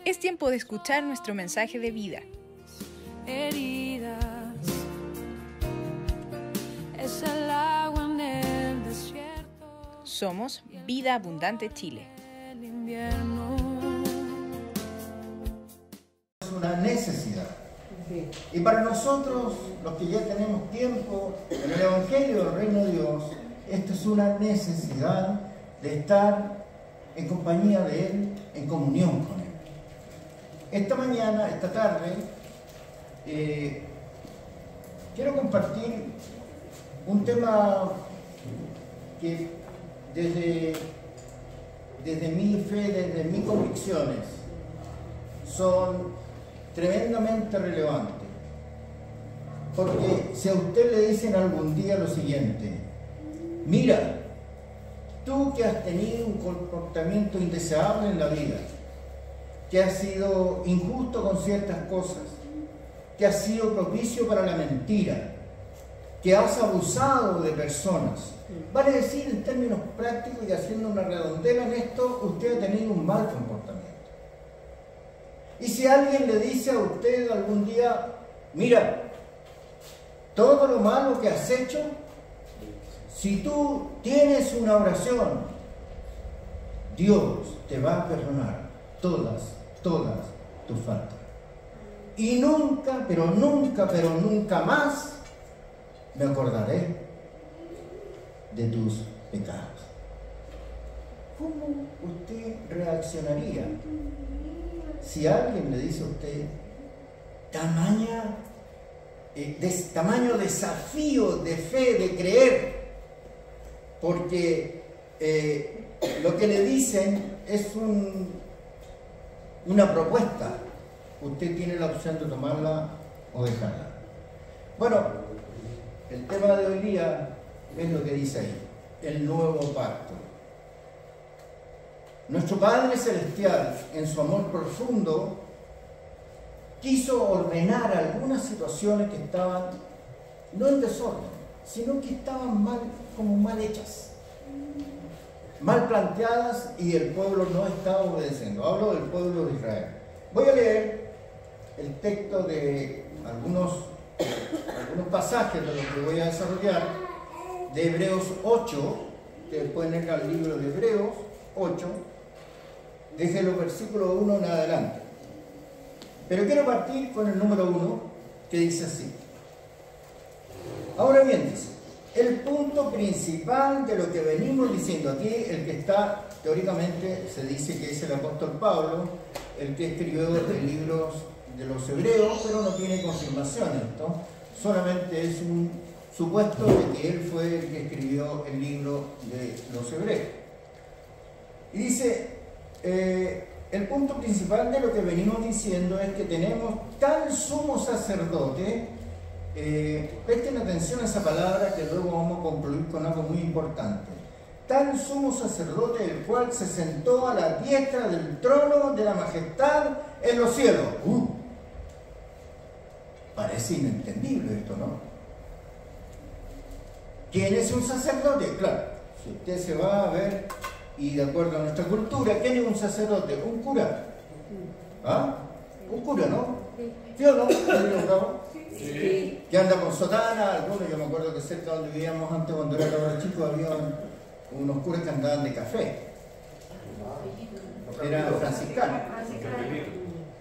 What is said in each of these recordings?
Es tiempo de escuchar nuestro mensaje de vida. Heridas, es el agua en el desierto. Somos Vida Abundante Chile. El invierno. Es una necesidad. Y para nosotros, los que ya tenemos tiempo en el Evangelio del Reino de Dios, esto es una necesidad de estar en compañía de Él, en comunión con Él. Esta mañana, esta tarde, quiero compartir un tema que desde mi fe, desde mis convicciones, son tremendamente relevantes. Porque si a usted le dicen algún día lo siguiente: mira, tú que has tenido un comportamiento indeseable en la vida, que has sido injusto con ciertas cosas, que has sido propicio para la mentira, que has abusado de personas, vale decir, en términos prácticos y haciendo una redondela en esto, usted ha tenido un mal comportamiento. Y si alguien le dice a usted algún día: mira, todo lo malo que has hecho, si tú tienes una oración, Dios te va a perdonar todas tus faltas. Y nunca, pero nunca más me acordaré de tus pecados. ¿Cómo usted reaccionaría si alguien le dice a usted tamaño desafío de fe, de creer? Porque lo que le dicen es una propuesta. Usted tiene la opción de tomarla o dejarla. Bueno, el tema de hoy día es lo que dice ahí: el nuevo pacto. Nuestro Padre Celestial, en su amor profundo, quiso ordenar algunas situaciones que estaban no en desorden, sino que estaban mal hechas, mal planteadas, y el pueblo no estaba obedeciendo. Hablo del pueblo de Israel. Voy a leer el texto de algunos pasajes de lo que voy a desarrollar, de Hebreos 8, que pueden ir al libro de Hebreos 8, desde los versículos 1 en adelante. Pero quiero partir con el número 1, que dice así. Ahora bien, dice, el punto principal de lo que venimos diciendo aquí, el que está, teóricamente, se dice que es el apóstol Pablo, el que escribió el libro de los Hebreos, pero no tiene confirmación esto, solamente es un supuesto de que él fue el que escribió el libro de los Hebreos. Y dice, el punto principal de lo que venimos diciendo es que tenemos tal sumo sacerdote. Presten atención a esa palabra, que luego vamos a concluir con algo muy importante. Tal sumo sacerdote, el cual se sentó a la diestra del trono de la majestad en los cielos. Parece inentendible esto, ¿no? ¿Quién es un sacerdote? Claro, si usted se va a ver, y de acuerdo a nuestra cultura, ¿quién es un sacerdote? Un cura. ¿Ah? Un cura, ¿no? ¿Sí o no? Sí. Que anda con sotana, algunos. Yo me acuerdo que cerca donde vivíamos antes, cuando era chico, había unos curas que andaban de café. Eran franciscanos.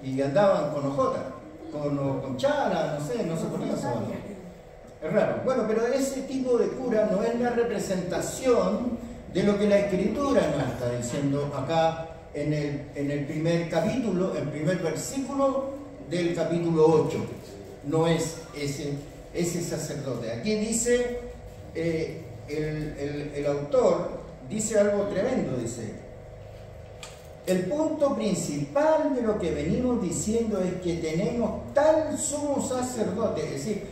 Y andaban con hojotas, con chala, no sé por qué eso. Es raro. Bueno, pero ese tipo de cura no es la representación de lo que la Escritura nos está diciendo acá en el primer capítulo, el primer versículo del capítulo 8. No es ese sacerdote. Aquí dice, el autor dice algo tremendo, dice: el punto principal de lo que venimos diciendo es que tenemos tal sumo sacerdote, es decir,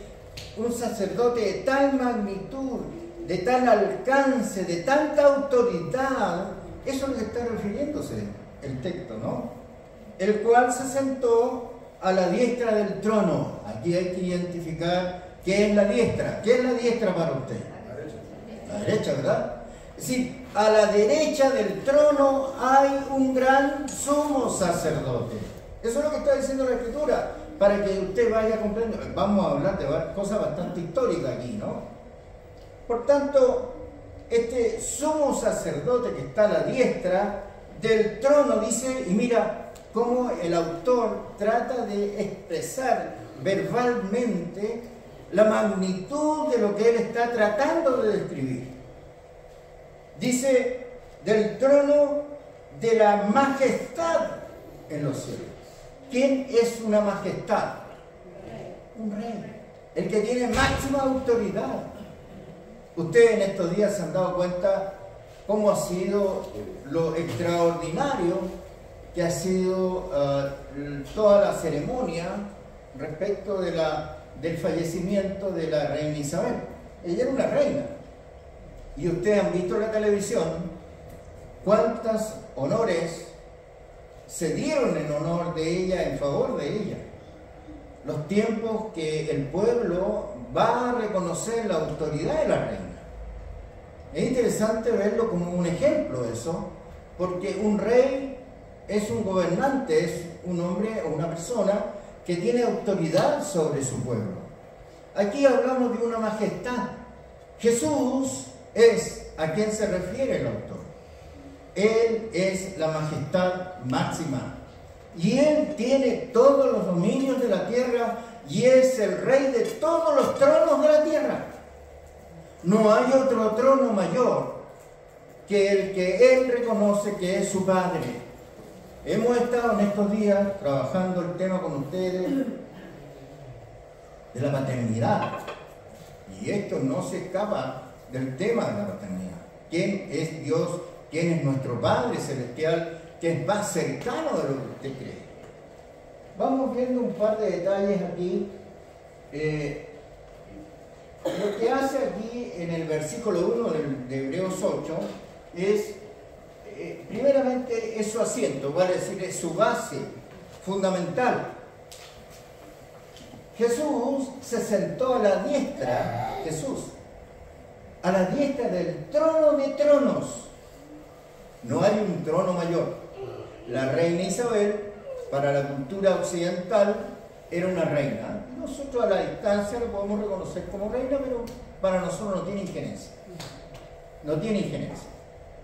un sacerdote de tal magnitud, de tal alcance, de tanta autoridad. Eso es lo que está refiriéndose el texto, ¿no? El cual se sentó a la diestra del trono. Aquí hay que identificar qué es la diestra. ¿Qué es la diestra para usted? La derecha, ¿verdad? Es decir, a la derecha del trono hay un gran sumo sacerdote. Eso es lo que está diciendo la Escritura, para que usted vaya comprendiendo. Vamos a hablar de cosas bastante históricas aquí, ¿no? Por tanto, este sumo sacerdote que está a la diestra del trono, dice, y mira cómo el autor trata de expresar verbalmente la magnitud de lo que él está tratando de describir. Dice, del trono de la majestad en los cielos. ¿Quién es una majestad? Un rey, el que tiene máxima autoridad. Ustedes en estos días se han dado cuenta cómo ha sido lo extraordinario que ha sido toda la ceremonia respecto del fallecimiento de la reina Isabel. Ella era una reina. Y ustedes han visto en la televisión cuántos honores se dieron en honor de ella, en favor de ella. Los tiempos que el pueblo va a reconocer la autoridad de la reina. Es interesante verlo como un ejemplo eso, porque un rey es un gobernante, es un hombre o una persona que tiene autoridad sobre su pueblo. Aquí hablamos de una majestad. Jesús es a quien se refiere el autor. Él es la majestad máxima. Y Él tiene todos los dominios de la tierra y es el rey de todos los tronos de la tierra. No hay otro trono mayor que el que Él reconoce que es su Padre. Hemos estado en estos días trabajando el tema con ustedes de la paternidad. Y esto no se escapa del tema de la paternidad. ¿Quién es Dios? ¿Quién es nuestro Padre Celestial? Que es más cercano de lo que usted cree. Vamos viendo un par de detalles aquí. Lo que hace aquí en el versículo 1 de Hebreos 8 es, primeramente, es su asiento, vale decir, es su base fundamental. Jesús se sentó a la diestra, a la diestra del trono de tronos. No hay un trono mayor. La reina Isabel, para la cultura occidental, era una reina. Nosotros a la distancia lo podemos reconocer como reina, pero para nosotros no tiene injerencia. No tiene injerencia.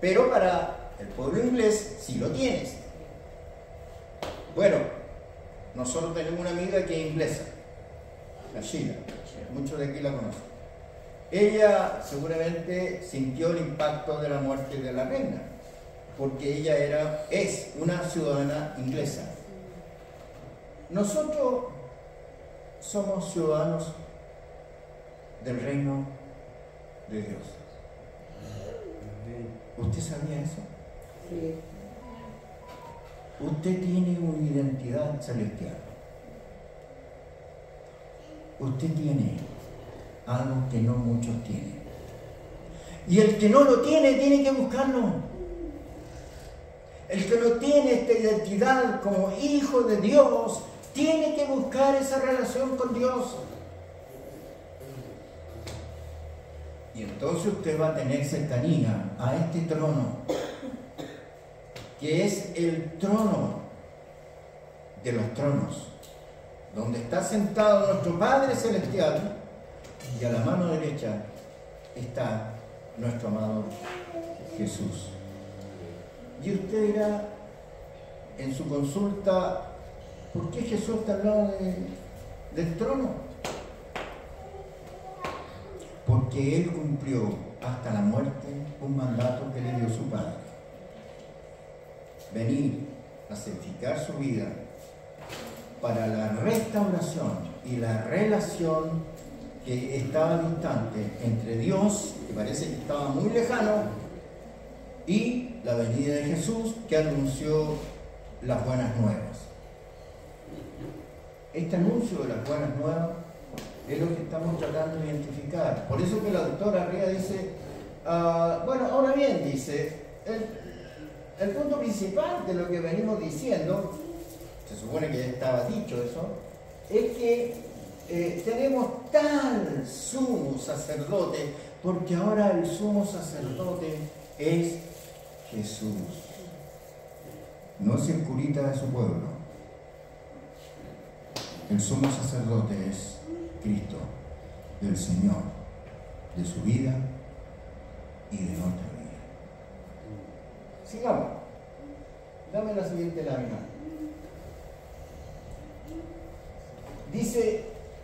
Pero para el pueblo inglés sí lo tiene. Bueno, nosotros tenemos una amiga que es inglesa, la Sheila. Muchos de aquí la conocen. Ella seguramente sintió el impacto de la muerte de la reina, porque ella es una ciudadana inglesa. Nosotros somos ciudadanos del reino de Dios. ¿Usted sabía eso? Sí. Usted tiene una identidad celestial. Usted tiene algo que no muchos tienen. Y el que no lo tiene, tiene que buscarlo. El que no tiene esta identidad como hijo de Dios, tiene que buscar esa relación con Dios. Y entonces usted va a tener cercanía a este trono, que es el trono de los tronos, donde está sentado nuestro Padre Celestial, y a la mano derecha está nuestro amado Jesús. Y usted dirá en su consulta, ¿por qué Jesús está al lado del trono? Porque Él cumplió hasta la muerte un mandato que le dio su Padre. Venir a sacrificar su vida para la restauración y la relación que estaba distante entre Dios, que parece que estaba muy lejano, y la venida de Jesús, que anunció las buenas nuevas. Este anuncio de las buenas nuevas es lo que estamos tratando de identificar. Por eso que la doctora Ría dice, bueno, ahora bien, dice, el punto principal de lo que venimos diciendo, se supone que ya estaba dicho eso, es que tenemos tal sumo sacerdote, porque ahora el sumo sacerdote es Jesús. No es el curita de su pueblo, el sumo sacerdote es Cristo, el Señor, de su vida y de nuestra vida. Sigamos. Dame la siguiente lámina. Dice,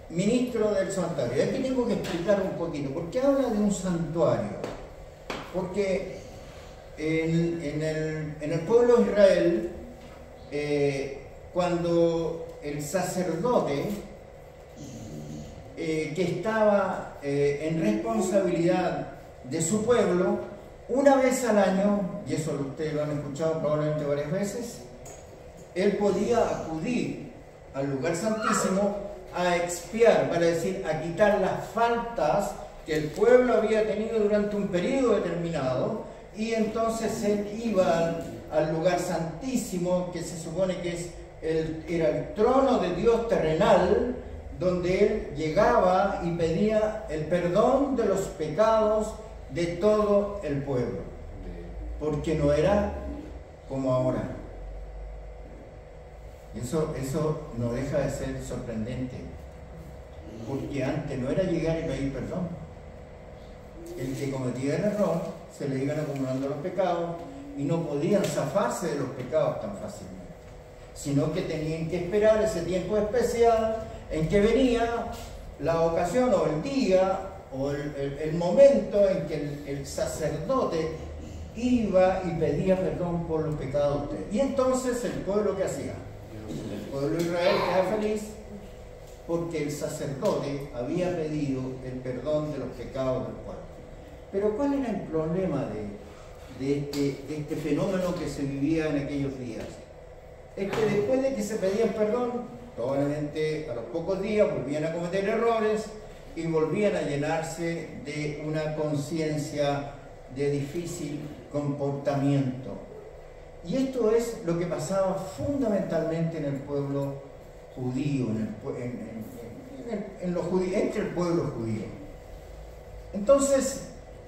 ministro del santuario. Aquí tengo que explicar un poquito. ¿Por qué habla de un santuario? Porque en el pueblo de Israel, cuando el sacerdote que estaba en responsabilidad de su pueblo, una vez al año, y eso ustedes lo han escuchado probablemente varias veces, él podía acudir al lugar santísimo a expiar, para decir, a quitar las faltas que el pueblo había tenido durante un periodo determinado, y entonces él iba al lugar santísimo, que se supone que era el trono de Dios terrenal, donde él llegaba y pedía el perdón de los pecados de todo el pueblo, porque no era como ahora. Eso no deja de ser sorprendente, porque antes no era llegar y pedir perdón. El que cometía el error, se le iban acumulando los pecados y no podían zafarse de los pecados tan fácilmente, sino que tenían que esperar ese tiempo especial en que venía la ocasión o el día o el momento en que el sacerdote iba y pedía perdón por los pecados de usted. Y entonces el pueblo, ¿qué hacía? El pueblo de Israel quedaba feliz porque el sacerdote había pedido el perdón de los pecados del pueblo. Pero ¿cuál era el problema de este fenómeno que se vivía en aquellos días? Es que después de que se pedían perdón, probablemente a los pocos días volvían a cometer errores y volvían a llenarse de una conciencia de difícil comportamiento. Y esto es lo que pasaba fundamentalmente en el pueblo judío, entre el pueblo judío. Entonces,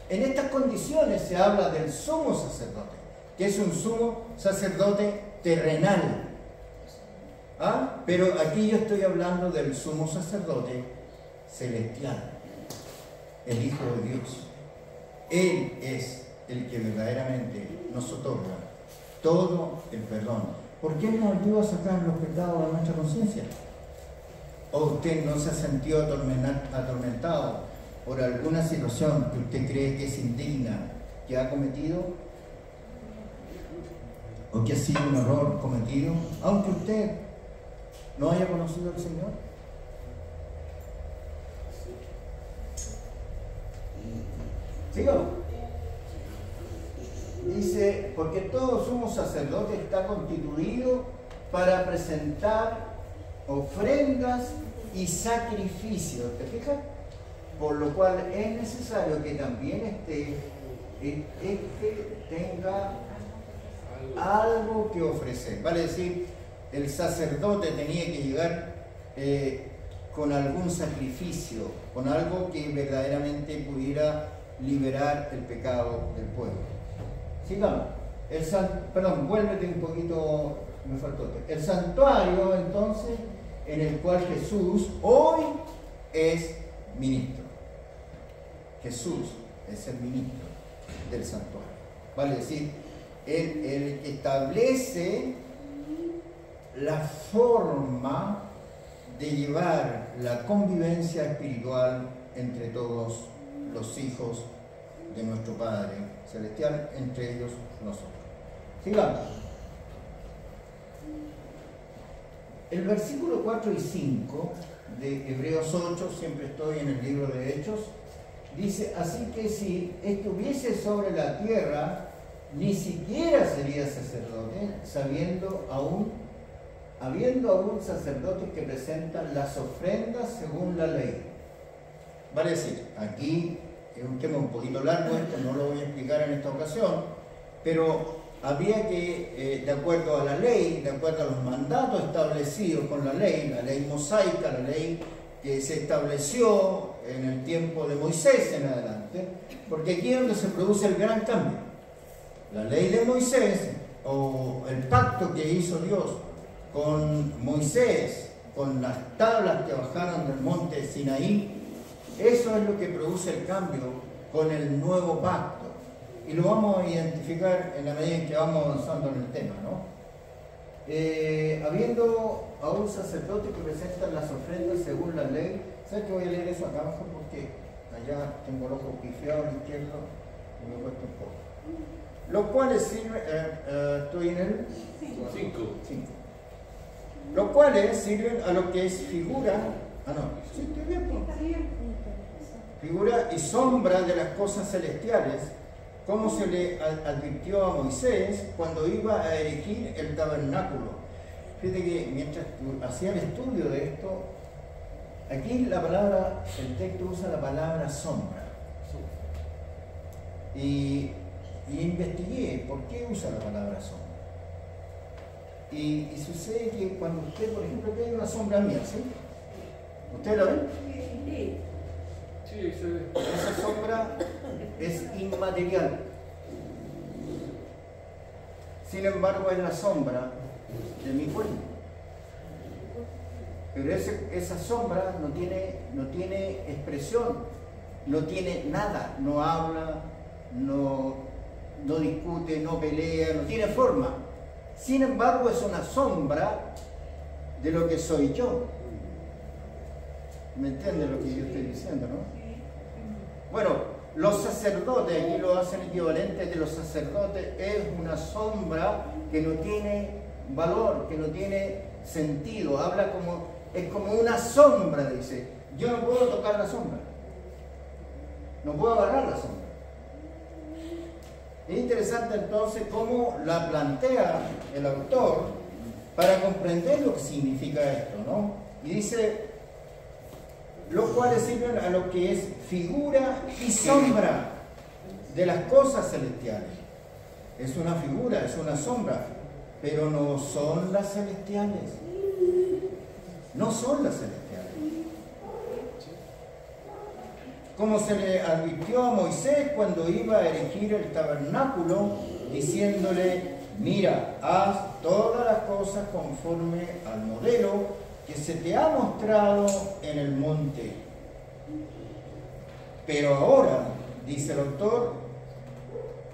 en estas condiciones se habla del sumo sacerdote, que es un sumo sacerdote terrenal. Pero aquí yo estoy hablando del sumo sacerdote celestial, el Hijo de Dios. Él es el que verdaderamente nos otorga todo el perdón, porque Él nos ayuda a sacar los pecados de nuestra conciencia. ¿O usted no se ha sentido atormentado por alguna situación que usted cree que es indigna, que ha cometido, o que ha sido un error cometido, aunque usted no haya conocido al Señor? Sigamos. Dice, porque todo sumo sacerdote está constituido para presentar ofrendas y sacrificios, ¿te fijas? Por lo cual es necesario que también tenga algo que ofrecer. Vale decir, el sacerdote tenía que llegar con algún sacrificio, con algo que verdaderamente pudiera liberar el pecado del pueblo. Sigamos. Vuélvete un poquito, me faltó. El santuario, entonces, en el cual Jesús hoy es ministro. Jesús es el ministro del santuario. Vale decir, Él establece la forma de llevar la convivencia espiritual entre todos los hijos de nuestro Padre Celestial, entre ellos nosotros. Sigamos. El versículo 4 y 5 de Hebreos 8, siempre estoy en el libro de Hechos, dice, así que si estuviese sobre la tierra, ni siquiera sería sacerdote, habiendo aún sacerdotes que presentan las ofrendas según la ley. Vale decir, aquí es un tema un poquito largo, esto no lo voy a explicar en esta ocasión, pero había que, de acuerdo a la ley, de acuerdo a los mandatos establecidos con la ley mosaica, la ley que se estableció en el tiempo de Moisés en adelante, porque aquí es donde se produce el gran cambio. La ley de Moisés, o el pacto que hizo Dios con Moisés con las tablas que bajaron del monte Sinaí, eso es lo que produce el cambio con el nuevo pacto. Y lo vamos a identificar en la medida en que vamos avanzando en el tema, ¿no? Habiendo a un sacerdote que presenta las ofrendas según la ley, ¿sabes que voy a leer eso acá abajo? Porque allá tengo el ojo pifiado al izquierdo y me cuesta un poco. Los cuales sirven, estoy en el 5. Los cuales sirven a lo que es figura, sí, estoy bien, figura y sombra de las cosas celestiales, como se le advirtió a Moisés cuando iba a erigir el tabernáculo. Fíjate que mientras hacía el estudio de esto, aquí el texto usa la palabra sombra. Y investigué por qué usa la palabra sombra. Y sucede que cuando usted, por ejemplo, aquí hay una sombra mía, ¿sí? ¿Usted la ve? Sí, se ve. Esa sombra es inmaterial. Sin embargo, es la sombra de mi cuerpo. Pero esa sombra no tiene expresión, no tiene nada, no habla, no discute, no pelea, no tiene forma. Sin embargo, es una sombra de lo que soy yo. ¿Me entiende lo que yo estoy diciendo, no? Bueno, los sacerdotes, aquí lo hacen equivalente de los sacerdotes, es una sombra que no tiene valor, que no tiene sentido, es como una sombra, dice. Yo no puedo tocar la sombra, no puedo agarrar la sombra. Es interesante entonces cómo la plantea el autor para comprender lo que significa esto, ¿no? Y dice, los cuales sirven a lo que es figura y sombra de las cosas celestiales. Es una figura, es una sombra, pero no son las celestiales. No son las celestiales. Como se le advirtió a Moisés cuando iba a erigir el tabernáculo, diciéndole, mira, haz todas las cosas conforme al modelo que se te ha mostrado en el monte. Pero ahora, dice el autor,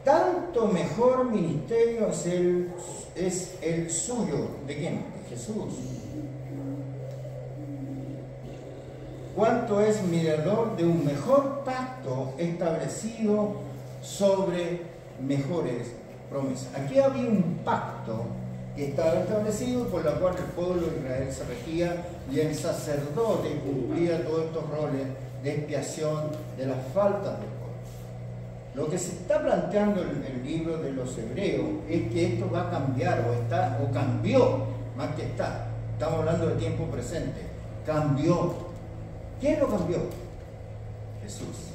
tanto mejor ministerio es el suyo. ¿De quién? De Jesús. Cuanto es mediador de un mejor pacto establecido sobre mejores promesas. Aquí había un pacto que estaba establecido por la cual el pueblo de Israel se regía y el sacerdote cumplía todos estos roles de expiación de las faltas del pueblo. Lo que se está planteando en el libro de los Hebreos es que esto va a cambiar o cambió, más que está. Estamos hablando de tiempo presente. Cambió. ¿Quién lo cambió? Jesús.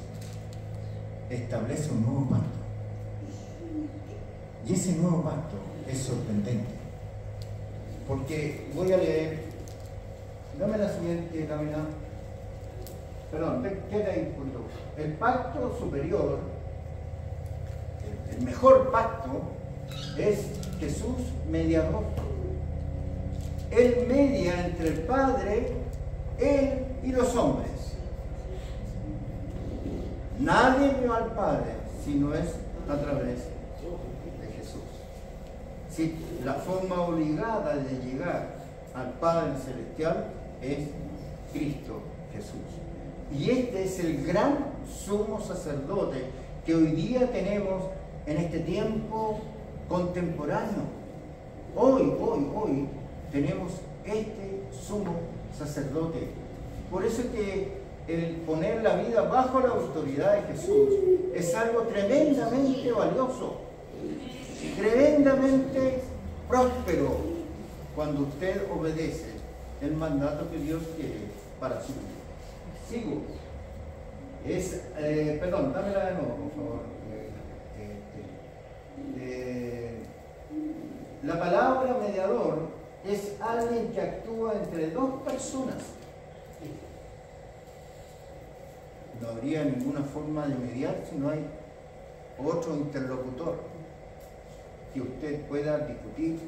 Establece un nuevo pacto. Y ese nuevo pacto es sorprendente. Porque voy a leer, dame la siguiente lámina, perdón, queda ahí punto. El pacto superior, el mejor pacto, es Jesús mediador. Él media entre el Padre, Él y los hombres. Nadie vio al Padre si no es a través de Jesús. Si la forma obligada de llegar al Padre Celestial es Cristo Jesús. Y este es el gran sumo sacerdote que hoy día tenemos en este tiempo contemporáneo. Hoy tenemos este sumo sacerdote. Por eso es que el poner la vida bajo la autoridad de Jesús es algo tremendamente valioso, tremendamente próspero, cuando usted obedece el mandato que Dios quiere para su vida. Sigo. Perdón, dámela de nuevo, por favor. La palabra mediador es alguien que actúa entre dos personas. No habría ninguna forma de mediar si no hay otro interlocutor que usted pueda discutir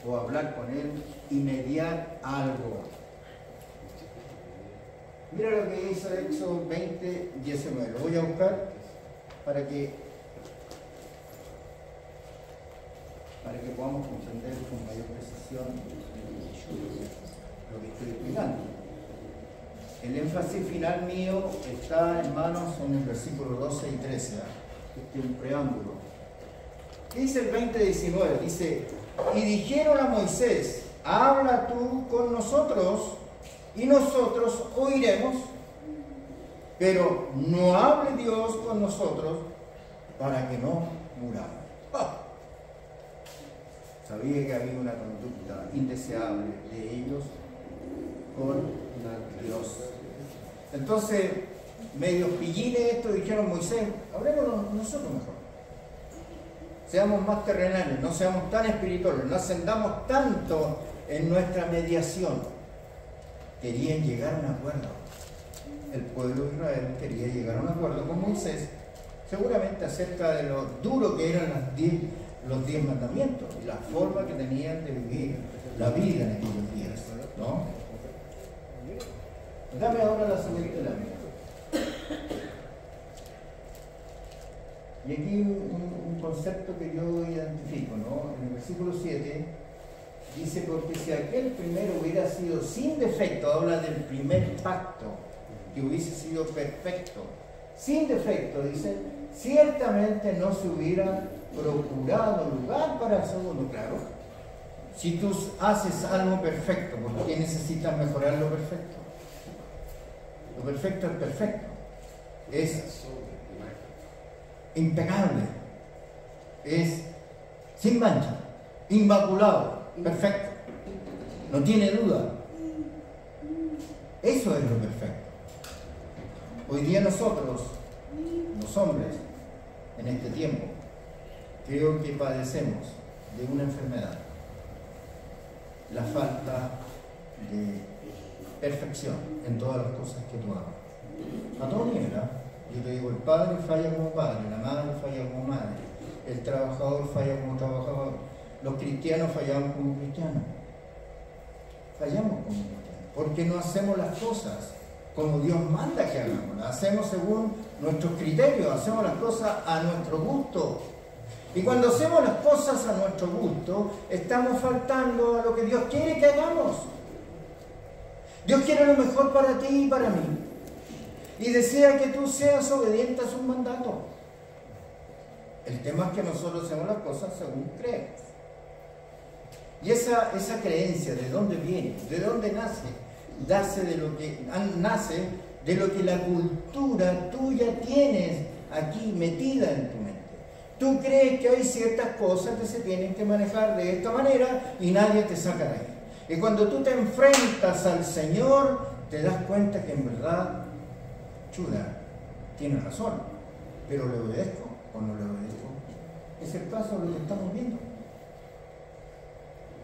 o hablar con él y mediar algo. Mira lo que dice Éxodo 20, 19. Lo voy a buscar para que podamos comprender con mayor precisión lo que estoy explicando. El énfasis final mío está, hermanos, en el versículo 12 y 13. Este es un preámbulo. ¿Qué dice el 20:19? Dice: y dijeron a Moisés: habla tú con nosotros y nosotros oiremos, pero no hable Dios con nosotros para que no muramos. ¡Oh! Sabía que había una conducta indeseable de ellos con Dios. Entonces, medio pillines esto, dijeron: Moisés, hablemos nosotros mejor. Seamos más terrenales, no seamos tan espirituales, no ascendamos tanto en nuestra mediación. Querían llegar a un acuerdo. El pueblo de Israel quería llegar a un acuerdo con Moisés, seguramente acerca de lo duro que eran los 10 mandamientos y la forma que tenían de vivir la vida en aquellos días, ¿no? Dame ahora la siguiente lámina. Y aquí un concepto que yo identifico, ¿no? En el versículo 7 dice: porque si aquel primero hubiera sido sin defecto, habla del primer pacto, que hubiese sido perfecto, sin defecto, dice, ciertamente no se hubiera procurado lugar para el segundo. Claro, si tú haces algo perfecto, ¿por qué necesitas mejorar lo perfecto? Lo perfecto es perfecto, es impecable, es sin mancha, inmaculado, perfecto, no tiene duda. Eso es lo perfecto. Hoy día nosotros, los hombres, en este tiempo, creo que padecemos de una enfermedad: la falta de perfección en todas las cosas que tú hagas. A todo nivel, ¿eh? Yo te digo, el padre falla como padre, la madre falla como madre, el trabajador falla como trabajador, los cristianos fallamos como cristianos. Fallamos como cristianos, porque no hacemos las cosas como Dios manda que hagamos, las hacemos según nuestros criterios, hacemos las cosas a nuestro gusto. Y cuando hacemos las cosas a nuestro gusto, estamos faltando a lo que Dios quiere que hagamos. Dios quiere lo mejor para ti y para mí, y desea que tú seas obediente a sus mandatos. El tema es que nosotros hacemos las cosas según creemos. Y esa creencia, ¿de dónde viene? ¿De dónde nace? Nace de lo que la cultura tuya tienes aquí metida en tu mente. Tú crees que hay ciertas cosas que se tienen que manejar de esta manera y nadie te saca de ahí. Y cuando tú te enfrentas al Señor, te das cuenta que en verdad, chuda, tiene razón, pero ¿le obedezco o no le obedezco? Es el caso de lo que estamos viendo.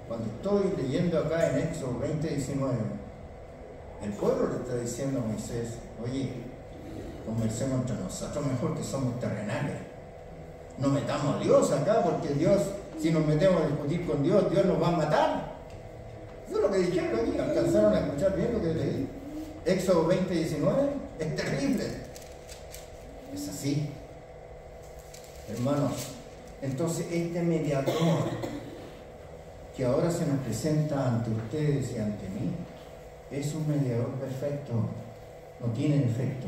Cuando estoy leyendo acá en Éxodo 20:19, el pueblo le está diciendo a Moisés: oye, conversemos entre nosotros mejor, que somos terrenales. No metamos a Dios acá, porque Dios, si nos metemos a discutir con Dios, Dios nos va a matar. Eso es lo que dijeron aquí. ¿Alcanzaron a escuchar bien lo que leí? Éxodo 20:19 es terrible. Es así, hermanos. Entonces, este mediador que ahora se nos presenta ante ustedes y ante mí es un mediador perfecto, no tiene defecto.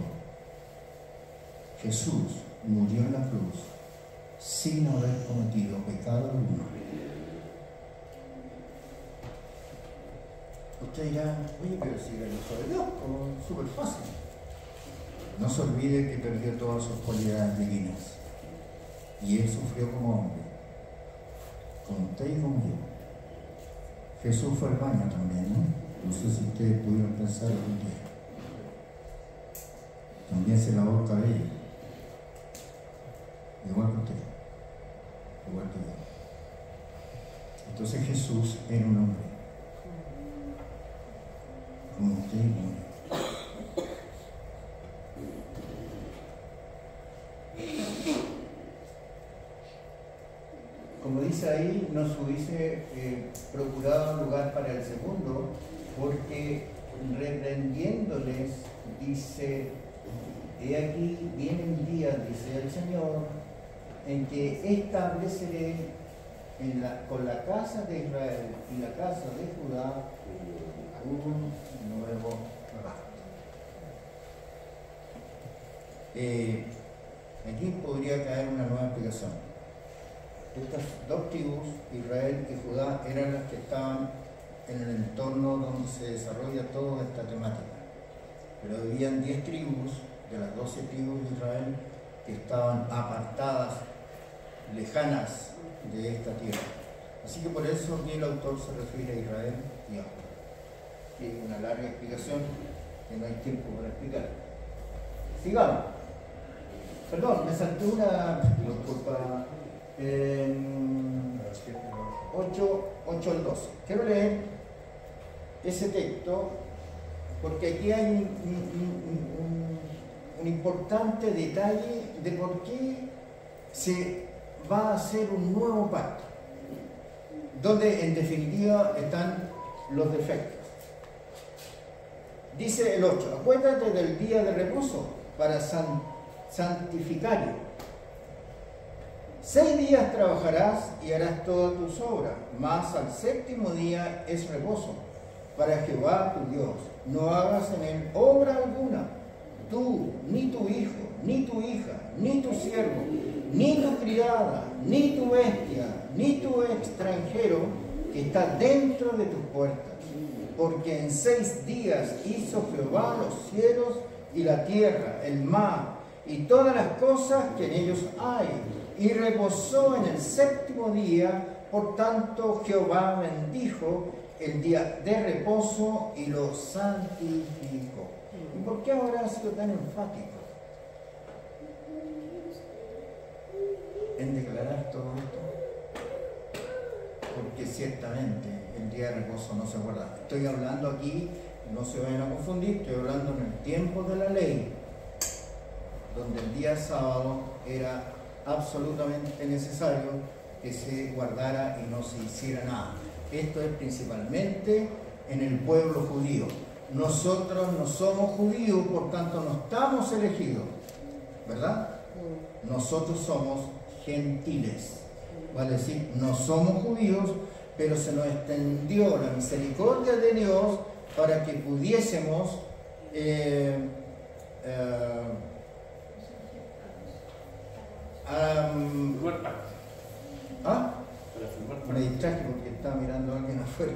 Jesús murió en la cruz sin haber cometido pecado alguno. Usted dirá: oye, pero si era el Hijo de Dios, pues súper fácil. No se olvide que perdió todas sus cualidades divinas, y Él sufrió como hombre, como usted y como yo. Jesús fue al baño también, ¿no? No sé si ustedes pudieron pensar algún día. También se lavó el cabello, igual que usted, igual que yo. Entonces Jesús era un hombre, como usted y como yo. Como dice ahí, no se hubiese procurado lugar para el segundo, porque reprendiéndoles, dice: he aquí vienen días, dice el Señor, en que estableceré con la casa de Israel y la casa de Judá un nuevo pacto. Aquí podría caer una nueva explicación. Estas dos tribus, Israel y Judá, eran las que estaban en el entorno donde se desarrolla toda esta temática. Pero habían 10 tribus de las 12 tribus de Israel que estaban apartadas, lejanas de esta tierra. Así que por eso aquí el autor se refiere a Israel y a Judá. Que es una larga explicación que no hay tiempo para explicar. Sigamos. Perdón, me salté una disculpa. 8 al 12. Quiero leer ese texto porque aquí hay un importante detalle de por qué se va a hacer un nuevo pacto, donde en definitiva están los defectos. Dice el 8: acuérdate del día de reposo para santificarlo. 6 días trabajarás y harás todas tus obras, mas al 7º día es reposo para Jehová tu Dios. No hagas en él obra alguna, tú, ni tu hijo, ni tu hija, ni tu siervo, ni tu criada, ni tu bestia, ni tu extranjero que está dentro de tus puertas. Porque en 6 días hizo Jehová los cielos y la tierra, el mar y todas las cosas que en ellos hay, y reposó en el 7º día. Por tanto Jehová bendijo el día de reposo y lo santificó. ¿Y por qué ahora ha sido tan enfático en declarar todo esto? Porque ciertamente el día de reposo no se guarda. Estoy hablando aquí, no se vayan a confundir, estoy hablando en el tiempo de la ley, donde el día sábado era absolutamente necesario que se guardara y no se hiciera nada. Esto es principalmente en el pueblo judío. Nosotros no somos judíos, por tanto no estamos elegidos, ¿verdad? Nosotros somos gentiles, vale decir, no somos judíos, pero se nos extendió la misericordia de Dios para que pudiésemos me distraje porque estaba mirando a alguien afuera.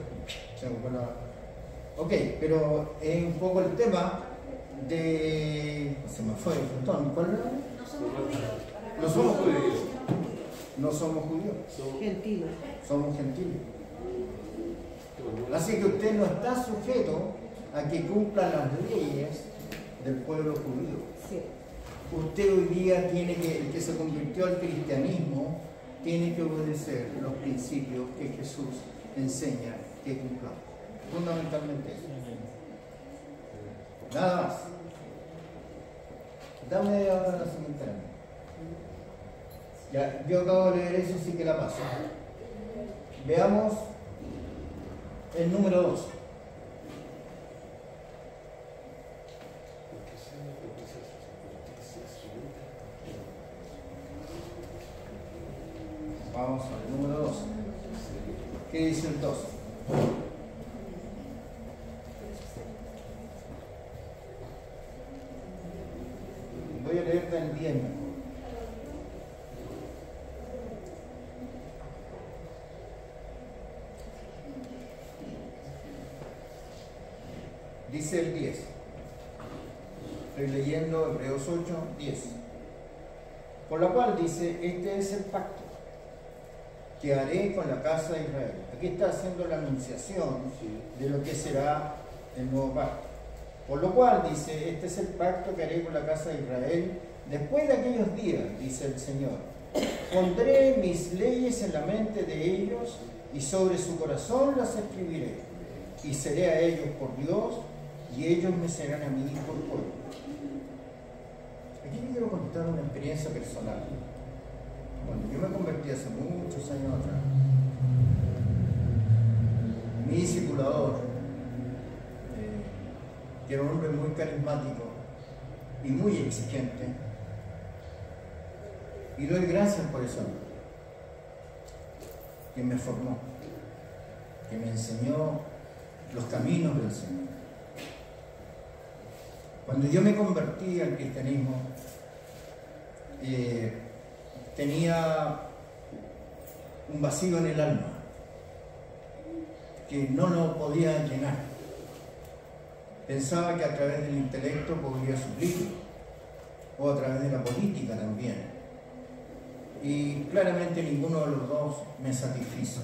Ok, pero es un poco el tema de... Se me fue el frontón. ¿Cuál era? No somos judíos. No somos judíos. Gentiles. Somos gentiles. Así que usted no está sujeto a que cumpla las leyes del pueblo judío. Sí. Usted hoy día tiene que, el que se convirtió al cristianismo, tiene que obedecer los principios que Jesús enseña que cumplamos. Fundamentalmente eso. Nada más. Dame ahora la siguiente lámina. Ya, yo acabo de leer eso, sí que la paso. Veamos el número 2. Vamos al número 2. ¿Qué dice el 2? Voy a leer del 10 mejor. Dice el 10. Estoy leyendo Hebreos 8, 10. Por la cual dice: este es el pacto que haré con la casa de Israel. Aquí está haciendo la anunciación de lo que será el nuevo pacto. Por lo cual dice: este es el pacto que haré con la casa de Israel después de aquellos días, dice el Señor. Pondré mis leyes en la mente de ellos y sobre su corazón las escribiré. Y seré a ellos por Dios y ellos me serán a mí por pueblo. Aquí les quiero contar una experiencia personal. Cuando yo me convertí hace muchos años atrás, mi discipulador, que era un hombre muy carismático y muy exigente. Y doy gracias por eso, que me formó, que me enseñó los caminos del Señor. Cuando yo me convertí al cristianismo, tenía un vacío en el alma que no lo podía llenar. Pensaba que a través del intelecto podría suplirlo, o a través de la política también. Y claramente ninguno de los dos me satisfizo.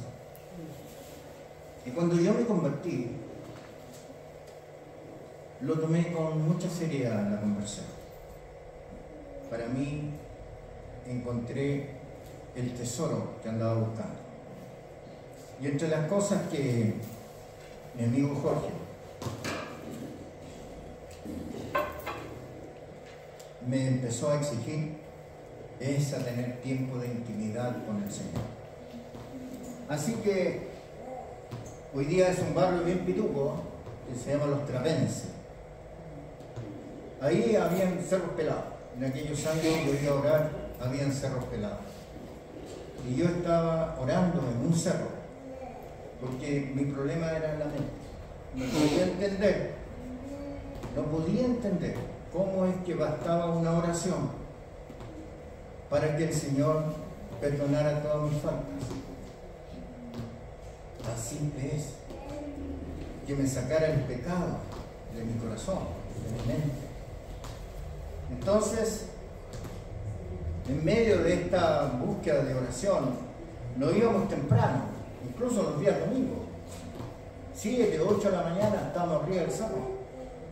Y cuando yo me convertí, lo tomé con mucha seriedad la conversión. Para mí, encontré el tesoro que andaba buscando. Y entre las cosas que mi amigo Jorge me empezó a exigir es a tener tiempo de intimidad con el Señor. Así que hoy día es un barrio bien pituco que se llama Los Trapenses. Ahí habían cerros pelados. En aquellos años yo iba a orar, habían cerros pelados. Y yo estaba orando en un cerro, porque mi problema era en la mente. No podía entender cómo es que bastaba una oración para que el Señor perdonara todas mis faltas. Tan simple es, que me sacara el pecado de mi corazón, de mi mente. Entonces, en medio de esta búsqueda de oración, nos íbamos temprano, incluso los días domingos. 7, 8 de la mañana estábamos arriba del cerro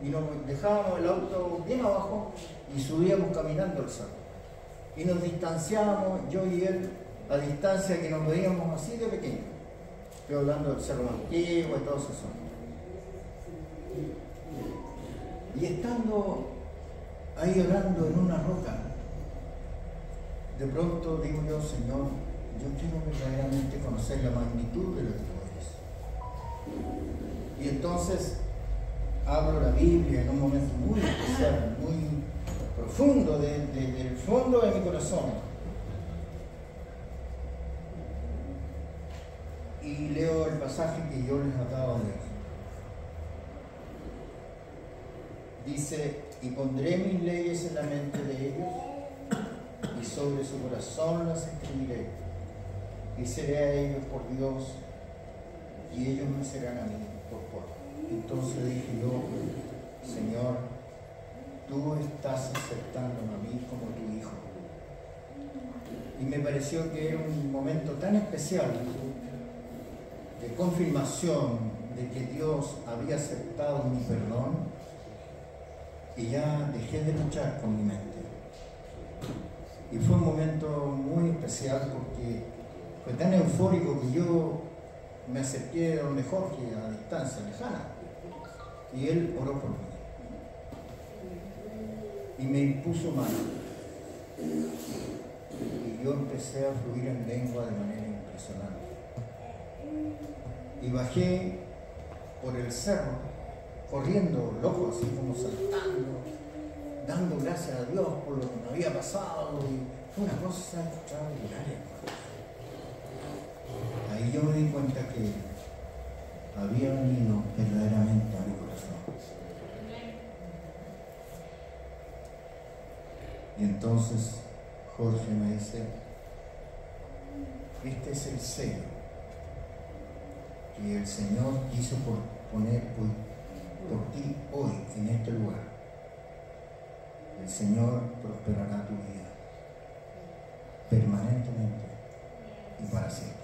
y nos dejábamos el auto bien abajo y subíamos caminando el cerro. Y nos distanciábamos, yo y él, a distancia que nos veíamos así de pequeños. Estoy hablando del Cerro Antiguo y todo eso. Y estando ahí orando en una roca, de pronto digo yo, Señor, yo quiero verdaderamente conocer la magnitud de lo que tú eres. Y entonces abro la Biblia en un momento muy especial, muy profundo, del fondo de mi corazón. Y leo el pasaje que yo les acabo de leer. Dice, y pondré mis leyes en la mente de ellos, y sobre su corazón las escribiré, y seré a ellos por Dios, y ellos me serán a mí por pueblo. Entonces dije yo, Señor, tú estás aceptándome a mí como tu hijo. Y me pareció que era un momento tan especial de confirmación de que Dios había aceptado mi perdón, y ya dejé de luchar con mi mente. Y fue un momento muy especial porque fue tan eufórico que yo me acerqué a donde Jorge a distancia lejana y él oró por mí y me impuso mano y yo empecé a fluir en lengua de manera impresionante y bajé por el cerro corriendo, loco, así como saltando, dando gracias a Dios por lo que me había pasado, y fue una cosa extraordinaria. Ahí yo me di cuenta que había venido verdaderamente a mi corazón. Y entonces Jorge me dice, este es el sello que el Señor quiso poner por ti hoy en este lugar. El Señor prosperará tu vida permanentemente y para siempre.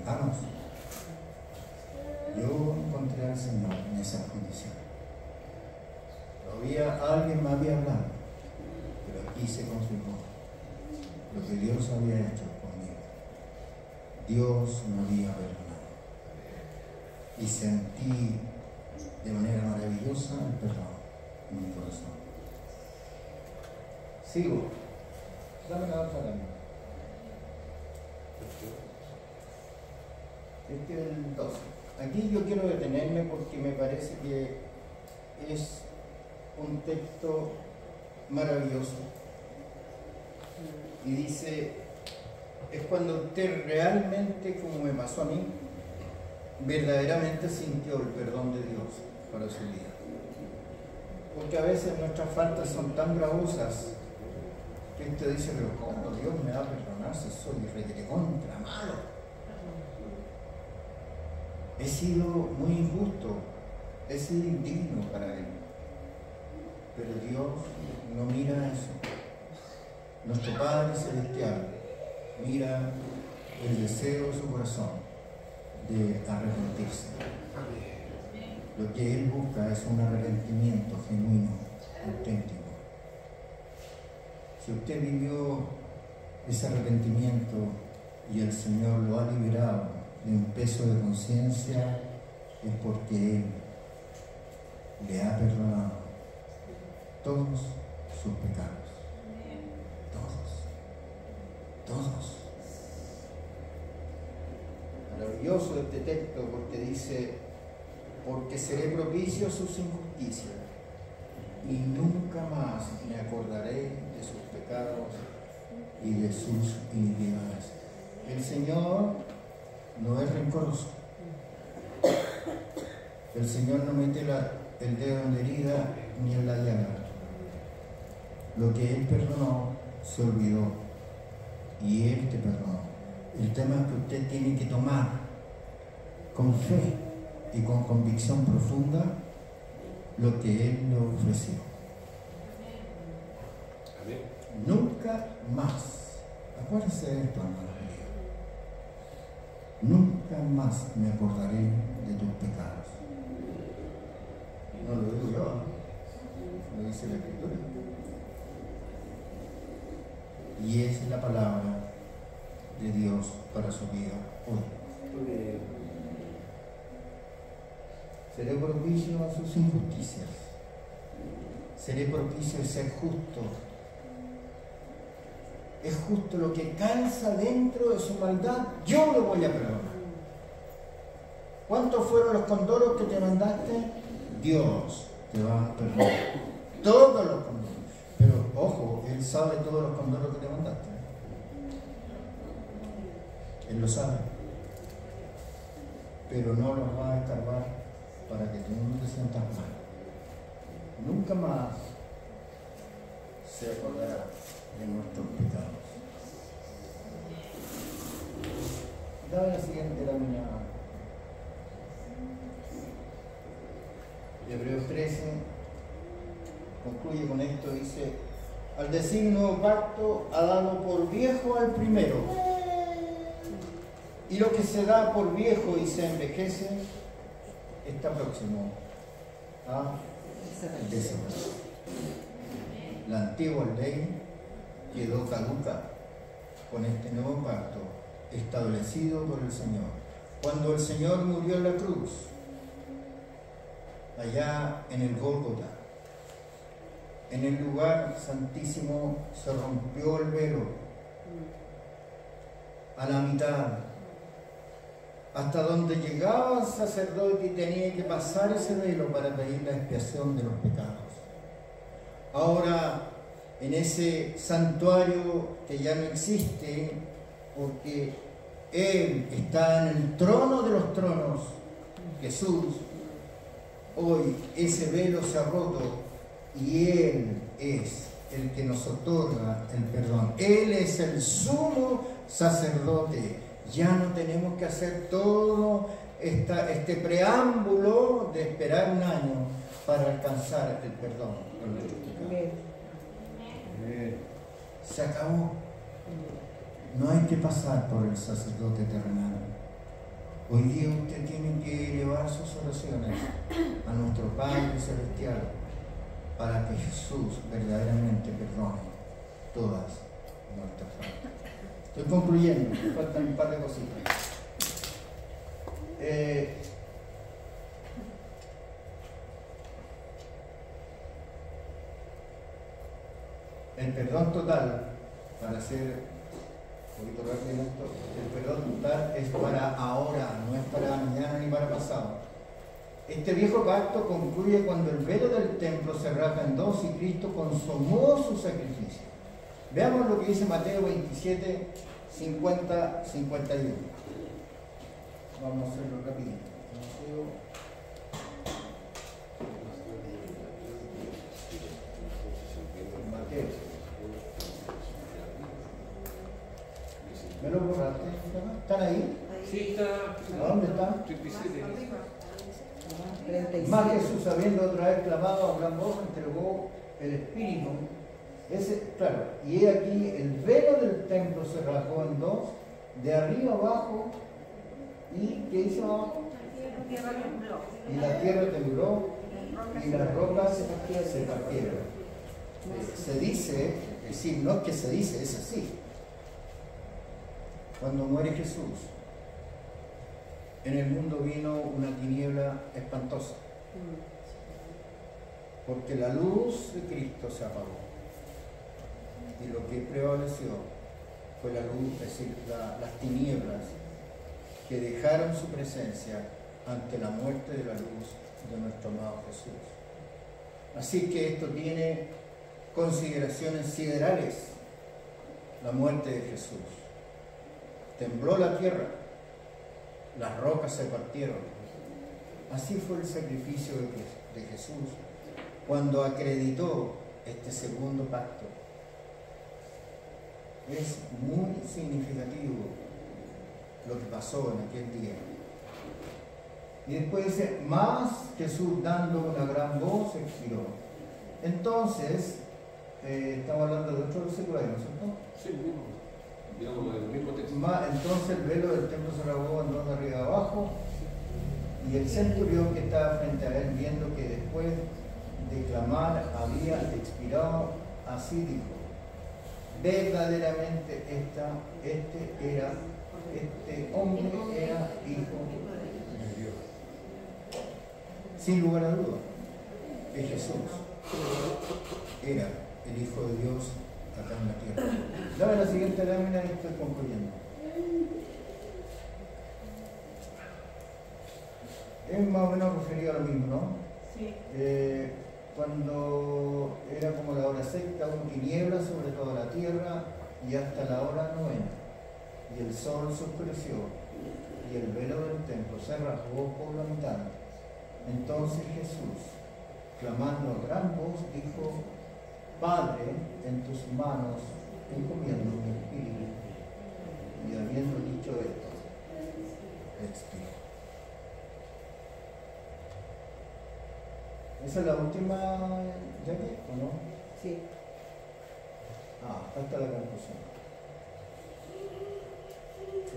Vamos. Yo encontré al Señor en esa condición. Todavía alguien me había hablado, pero aquí se confirmó lo que Dios había hecho conmigo. Dios me había perdonado. Y sentí de manera maravillosa el perdón en mi corazón. Sigo. Dame la otra lámina. Este es el 12. Aquí yo quiero detenerme porque me parece que es un texto maravilloso. Y dice, es cuando usted realmente, como me pasó a mí, verdaderamente sintió el perdón de Dios para su vida. Porque a veces nuestras faltas son tan gravosas que usted dice, pero ¿cómo Dios me va a perdonar si soy recontra malo? He sido muy injusto, he sido indigno para Él. Pero Dios no mira eso. Nuestro Padre Celestial mira el deseo de su corazón de arrepentirse. Lo que Él busca es un arrepentimiento genuino, auténtico. Si usted vivió ese arrepentimiento y el Señor lo ha liberado de un peso de conciencia, es porque Él le ha perdonado todos sus pecados. Todos. Maravilloso este texto porque dice, porque seré propicio a sus injusticias y nunca más me acordaré de sus pecados y de sus iniquidades. El Señor no es rencoroso. El Señor no mete el dedo en la herida ni en la llaga. Lo que Él perdonó se olvidó y Él te perdonó. El tema es que usted tiene que tomar con fe y con convicción profunda lo que Él le ofreció. Amén. Nunca más, acuérdese de esto, hermano mío, nunca más me acordaré de tus pecados. No lo digo yo, lo dice la Escritura. Y esa es la palabra de Dios para su vida hoy. Seré propicio a sus injusticias. Seré propicio a ser justo. Es justo lo que calza dentro de su maldad, yo lo voy a perdonar. ¿Cuántos fueron los condoros que te mandaste? Dios te va a perdonar. Todos los condoros. Pero ojo, Él sabe todos los condoros que te mandaste. Él lo sabe. Pero no los va a escarbar para que tú no te sientas mal. Nunca más se acordará de nuestros pecados. Dame la siguiente lámina. Hebreos 13 concluye con esto, dice, al decir nuevo pacto ha dado por viejo al primero, y lo que se da por viejo y se envejece está próximo a desaparecer. La antigua ley quedó caduca con este nuevo pacto establecido por el Señor. Cuando el Señor murió en la cruz, allá en el Gólgota, en el lugar santísimo, se rompió el velo a la mitad, hasta donde llegaba el sacerdote y tenía que pasar ese velo para pedir la expiación de los pecados. Ahora, en ese santuario que ya no existe, porque Él está en el trono de los tronos, Jesús, hoy ese velo se ha roto y Él es el que nos otorga el perdón. Él es el sumo sacerdote. Ya no tenemos que hacer todo este preámbulo de esperar un año para alcanzar el perdón. Se acabó. No hay que pasar por el sacerdote terrenal. Hoy día usted tiene que elevar sus oraciones a nuestro Padre Celestial para que Jesús verdaderamente perdone todas nuestras faltas. Estoy concluyendo, me faltan un par de cositas. El perdón total, para ser poquito rápido esto, el perdón total es para ahora, no es para mañana ni para pasado. Este viejo pacto concluye cuando el velo del templo se rasga en dos y Cristo consumó su sacrificio. Veamos lo que dice Mateo 27, 50, 51. Vamos a hacerlo rapidito. Mateo. ¿Me lo borraste? ¿Están ahí? Sí, está. ¿A dónde están? 37. Más Jesús, habiendo otra vez clamado a gran voz, entregó el Espíritu. Claro, y he aquí el velo del templo se rasgó en dos, de arriba abajo, y ¿qué hizo abajo? Y la tierra tembló, y las rocas se partieron. Se dice, es decir, no es que se dice, es así. Cuando muere Jesús, en el mundo vino una tiniebla espantosa, porque la luz de Cristo se apagó y lo que prevaleció fue la luz, es decir, las tinieblas que dejaron su presencia ante la muerte de la luz de nuestro amado Jesús. Así que esto tiene consideraciones siderales, la muerte de Jesús. Tembló la tierra, las rocas se partieron. Así fue el sacrificio de Jesús cuando acreditó este segundo pacto. Es muy significativo lo que pasó en aquel día. Y después dice, más Jesús dando una gran voz expiró. Entonces, estamos hablando de otro versículo ahí, ¿no es cierto? Sí, mismo. Digamos, el mismo texto. Entonces el velo del templo se rasgó en dos de arriba abajo, y el centurión que estaba frente a él, viendo que después de clamar había expirado, así dijo: verdaderamente este hombre era hijo de Dios. Sin lugar a duda, que Jesús era el Hijo de Dios acá en la tierra. Dame la siguiente lámina y estoy concluyendo. Es más o menos referido a lo mismo, ¿no? Sí. Cuando era como la hora sexta, hubo tinieblas sobre toda la tierra y hasta la hora novena, y el sol se oscureció y el velo del templo se rasgó por la mitad. Entonces Jesús, clamando a gran voz, dijo: Padre, en tus manos encomiendo mi espíritu. Y habiendo dicho esto, expiró. ¿Esa es la última, Jackie, o no? Sí. Falta la conclusión.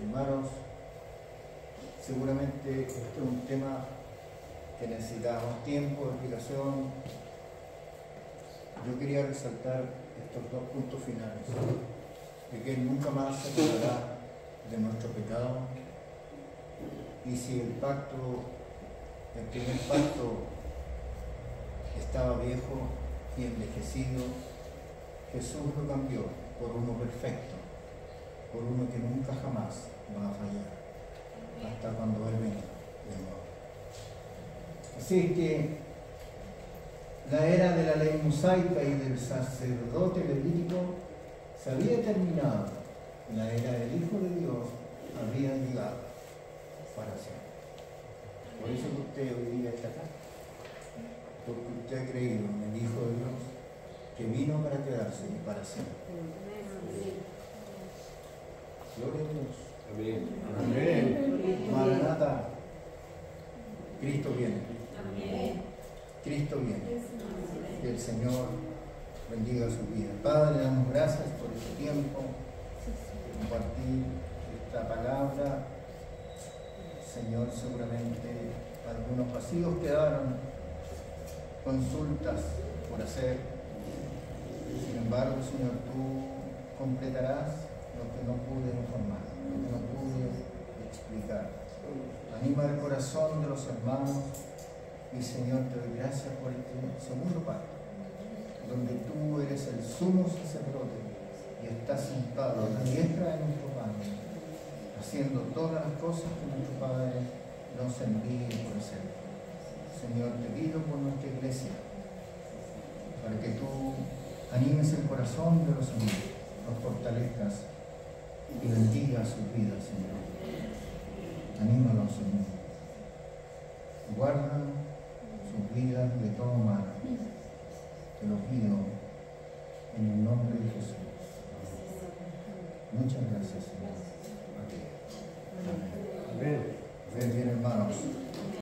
Hermanos, seguramente este es un tema que necesitamos tiempo de explicación. Yo quería resaltar estos dos puntos finales: de que Él nunca más se acordará de nuestro pecado, y si el primer pacto estaba viejo y envejecido, Jesús lo cambió por uno perfecto, por uno que nunca jamás va a fallar, hasta cuando Él venga de nuevo. Así que la era de la ley mosaica y del sacerdote levítico se había terminado, la era del Hijo de Dios había llegado para siempre. Por eso que usted hoy día está acá, porque usted ha creído en el Hijo de Dios, que vino para quedarse y para siempre. Gloria a Dios. Amén. Amén. Maranata. Cristo viene. Cristo viene. Que el Señor bendiga su vida. Padre, le damos gracias por este tiempo, de compartir esta palabra. Señor, seguramente algunos vacíos quedaron, consultas por hacer. Sin embargo, Señor, tú completarás lo que no pude informar, lo que no pude explicar. Anima el corazón de los hermanos y, Señor, te doy gracias por este segundo pacto, donde tú eres el sumo sacerdote y está sentado a la diestra de nuestro Padre, haciendo todas las cosas que nuestro Padre nos envíe por hacer. Señor, te pido por nuestra iglesia, para que tú animes el corazón de los amigos, los fortalezcas y bendigas sus vidas, Señor. Anímalos, Señor. Guarda sus vidas de todo mal.